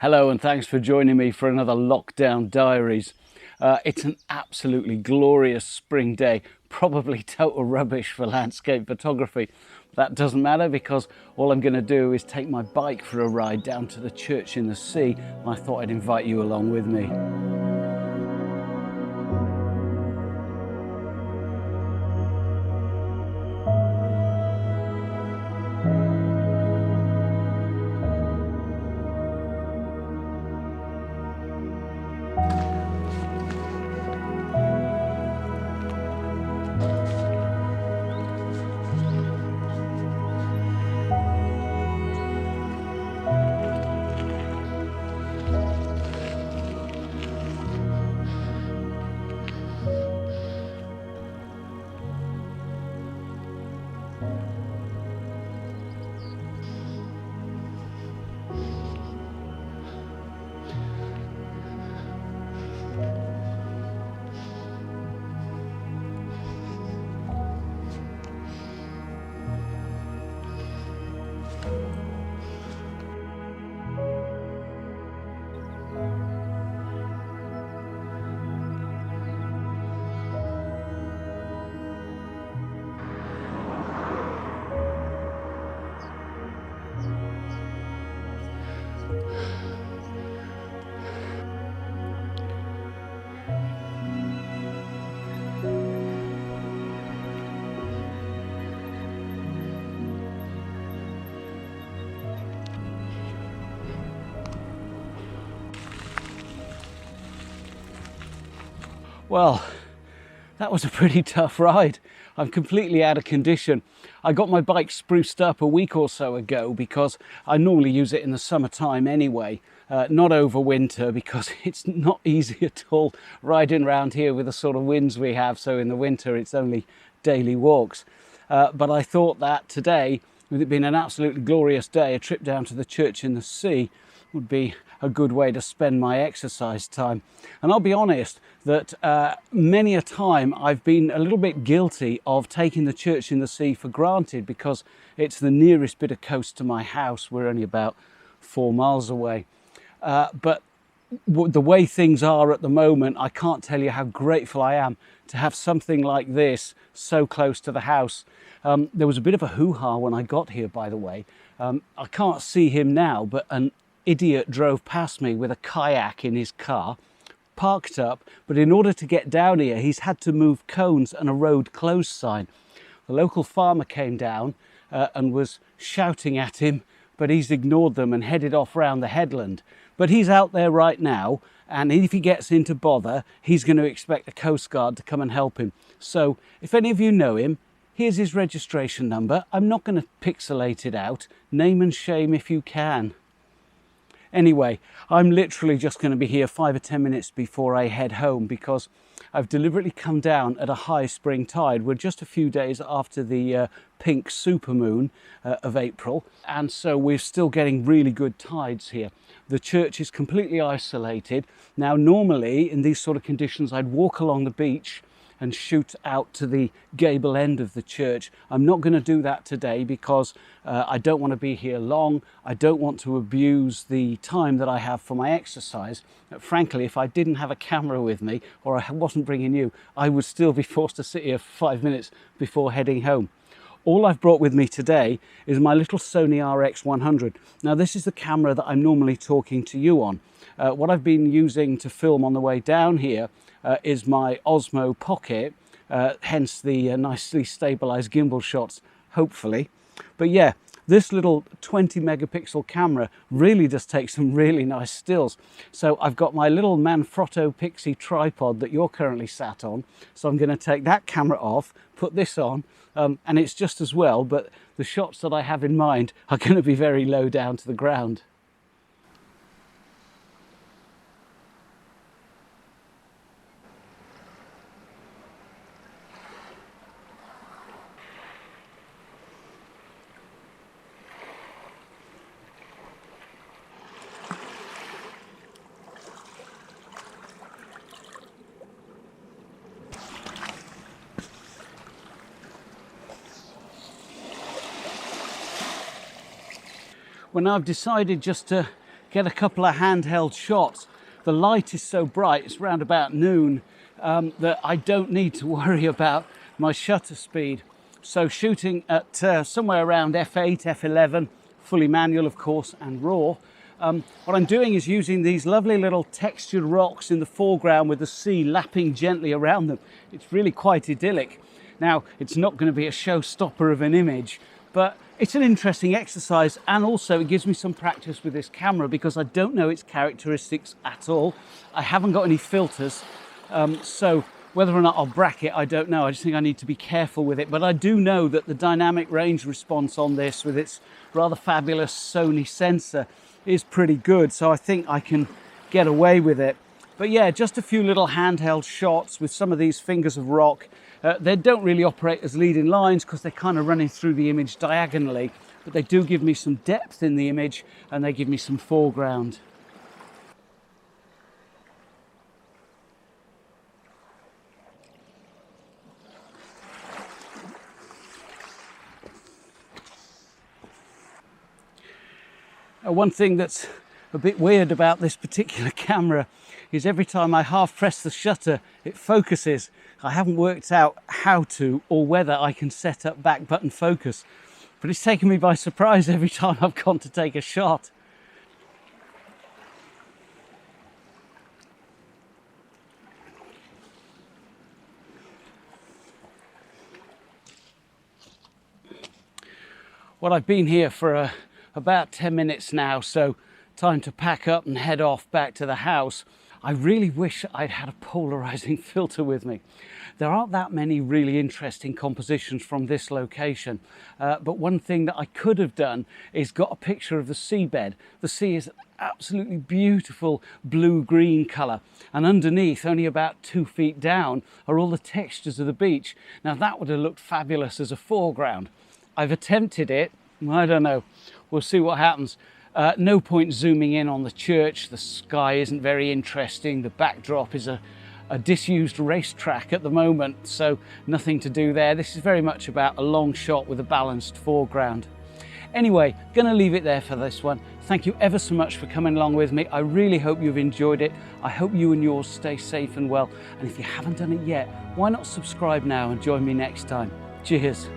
Hello and thanks for joining me for another Lockdown Diaries. It's an absolutely glorious spring day, probably total rubbish for landscape photography. That doesn't matter because all I'm going to do is take my bike for a ride down to the church in the sea, and I thought I'd invite you along with me. Well, that was a pretty tough ride. I'm completely out of condition. I got my bike spruced up a week or so ago because I normally use it in the summertime anyway, not over winter because it's not easy at all riding around here with the sort of winds we have. So in the winter it's only daily walks. But I thought that today, with it being an absolutely glorious day, a trip down to the church in the sea would be a good way to spend my exercise time. And I'll be honest that many a time I've been a little bit guilty of taking the church in the sea for granted because it's the nearest bit of coast to my house. We're only about 4 miles away. But the way things are at the moment, I can't tell you how grateful I am to have something like this so close to the house. There was a bit of a hoo-ha when I got here, by the way. I can't see him now, but an idiot drove past me with a kayak in his car, parked up, but in order to get down here he's had to move cones and a road closed sign. The local farmer came down and was shouting at him, but he's ignored them and headed off round the headland. But he's out there right now, and if he gets into bother he's going to expect the Coast Guard to come and help him. So if any of you know him, here's his registration number. I'm not going to pixelate it out. Name and shame if you can. Anyway, I'm literally just going to be here 5 or 10 minutes before I head home because I've deliberately come down at a high spring tide. We're just a few days after the pink supermoon of April, and so we're still getting really good tides here. The church is completely isolated. Now, normally in these sort of conditions, I'd walk along the beach and shoot out to the gable end of the church. I'm not going to do that today because I don't want to be here long. I don't want to abuse the time that I have for my exercise. Frankly, if I didn't have a camera with me or I wasn't bringing you, I would still be forced to sit here for 5 minutes before heading home. All I've brought with me today is my little Sony RX100. Now, this is the camera that I'm normally talking to you on. What I've been using to film on the way down here is my Osmo Pocket, hence the nicely stabilized gimbal shots, hopefully. But yeah, this little 20 megapixel camera really does take some really nice stills. So I've got my little Manfrotto Pixie tripod that you're currently sat on. So I'm going to take that camera off, put this on, and it's just as well, but the shots that I have in mind are going to be very low down to the ground. Well, now I've decided just to get a couple of handheld shots. The light is so bright, it's around about noon, that I don't need to worry about my shutter speed. So shooting at somewhere around f8, f11, fully manual of course, and raw, what I'm doing is using these lovely little textured rocks in the foreground with the sea lapping gently around them. It's really quite idyllic. Now, it's not going to be a showstopper of an image, but it's an interesting exercise, and also it gives me some practice with this camera because I don't know its characteristics at all. I haven't got any filters, so whether or not I'll bracket, I don't know. I just think I need to be careful with it. But I do know that the dynamic range response on this with its rather fabulous Sony sensor is pretty good. So I think I can get away with it. But yeah, just a few little handheld shots with some of these fingers of rock. They don't really operate as leading lines because they're kind of running through the image diagonally. But they do give me some depth in the image, and they give me some foreground. One thing that's a bit weird about this particular camera is every time I half press the shutter, it focuses. I haven't worked out how to or whether I can set up back button focus, but it's taken me by surprise every time I've gone to take a shot. Well, I've been here for about 10 minutes now, so time to pack up and head off back to the house. I really wish I'd had a polarizing filter with me. There aren't that many really interesting compositions from this location, but one thing that I could have done is got a picture of the seabed. The sea is an absolutely beautiful blue-green colour, and underneath, only about 2 feet down, are all the textures of the beach. Now that would have looked fabulous as a foreground. I've attempted it. I don't know. We'll see what happens. No point zooming in on the church. The sky isn't very interesting. The backdrop is a disused racetrack at the moment, so nothing to do there. This is very much about a long shot with a balanced foreground. Anyway, going to leave it there for this one. Thank you ever so much for coming along with me. I really hope you've enjoyed it. I hope you and yours stay safe and well. And if you haven't done it yet, why not subscribe now and join me next time? Cheers.